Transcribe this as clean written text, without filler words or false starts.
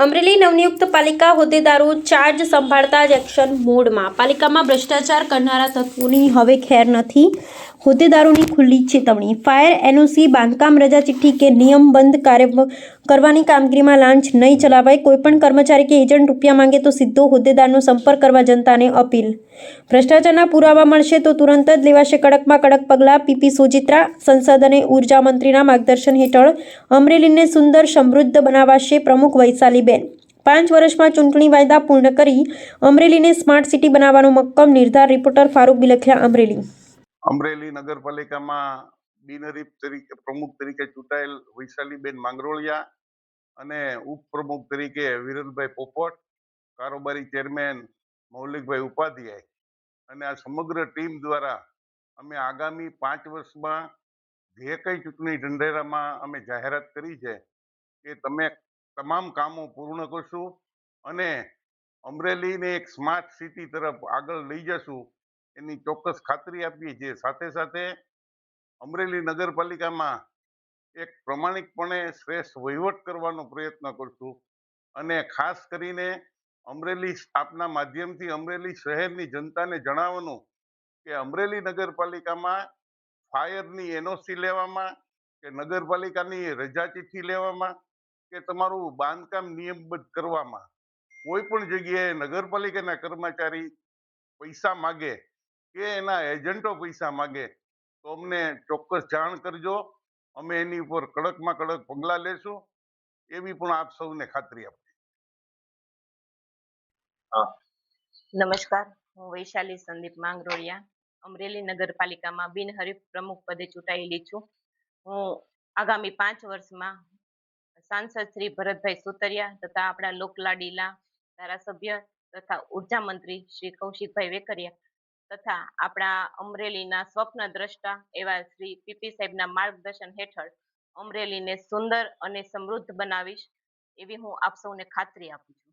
અમરેલી નવનિયુક્ત પાલિકા હોદ્દેદારો ચાર્જ સંભાળતા જ એક્શન મોડમાં. પાલિકામાં ભ્રષ્ટાચાર કરનારા તત્વોની હવે ખેર નથી. હોદ્દેદારોની ખુલ્લી ચેતવણી. ફાયર એનઓસી, બાંધકામ રજા ચિઠ્ઠી કે નિયમબદ્ધ કાર્ય કરવાની કામગીરીમાં લાંચ નહીં ચલાવાય. કોઈપણ કર્મચારી કે એજન્ટ રૂપિયા માંગે તો સીધો હોદ્દેદારનો સંપર્ક કરવા જનતાને અપીલ. ભ્રષ્ટાચારના પુરાવા મળશે તો તુરંત જ લેવાશે કડકમાં કડક પગલાં. પીપી સોજિત્રા. સંસદ અને ઉર્જા મંત્રીના માર્ગદર્શન હેઠળ અમરેલીને સુંદર સમૃદ્ધ બનાવાશે. પ્રમુખ વૈશાલીબેન. 5 વર્ષમાં ચૂંટણી વાયદા પૂર્ણ કરી અમરેલીને સ્માર્ટ સિટી બનાવવાનો મક્કમ નિર્ધાર. રિપોર્ટર ફારૂક બિલખિયા, અમરેલી. અમરેલી નગરપાલિકામાં બિનહરીફ તરીકે પ્રમુખ તરીકે ચૂંટાયેલ વૈશાલીબેન માંગરોળિયા અને ઉપપ્રમુખ તરીકે વિરલભાઈ પોપટ, કારોબારી ચેરમેન મૌલિકભાઈ ઉપાધ્યાય અને આ સમગ્ર ટીમ દ્વારા અમે આગામી 5 વર્ષમાં જે કંઈ ચૂંટણી ઢંઢેરામાં અમે જાહેરાત કરી છે એ તમે તમામ કામો પૂર્ણ કરશું અને અમરેલીને એક સ્માર્ટ સિટી તરફ આગળ લઈ જશું એની ચોક્કસ ખાતરી આપીએ છીએ. સાથે સાથે અમરેલી નગરપાલિકામાં એક પ્રમાણિકપણે શ્રેષ્ઠ વહીવટ કરવાનો પ્રયત્ન કરશું અને ખાસ કરીને અમરેલી આપના માધ્યમથી અમરેલી શહેરની જનતાને જણાવવાનું કે અમરેલી નગરપાલિકામાં ફાયરની એનઓસી લેવામાં કે નગરપાલિકાની રજા ચિઠ્ઠી લેવામાં કે તમારું બાંધકામ નિયમબદ્ધ કરવામાં કોઈ પણ જગ્યાએ નગરપાલિકાના કર્મચારી પૈસા માગે કે એના એજન્ટો પૈસા માગે તો અમને ચોક્કસ જાણ કરજો. અમે એની ઉપર કડકમાં કડક પગલાં લેશું એવી પણ આપ સૌને ખાતરી આપો. નમસ્કાર, હું વૈશાલી સંદીપ માંગરોળિયા, અમરેલી નગરપાલિકામાં બિનહરીફ પ્રમુખ પદે ચૂંટાયેલી છું. હું આગામી 5 વર્ષમાં સાંસદ શ્રી ભરતભાઈ સુતરિયા તથા આપણા લોકલાડીલા ધારાસભ્ય તથા ઉર્જા મંત્રી શ્રી કૌશિકભાઈ વેકરિયા તથા આપણા અમરેલીના સ્વપ્ન દ્રષ્ટા એવા શ્રી પીપી સાહેબના માર્ગદર્શન હેઠળ અમરેલીને સુંદર અને સમૃદ્ધ બનાવીશ એવી હું આપ સૌને ખાતરી આપું છું.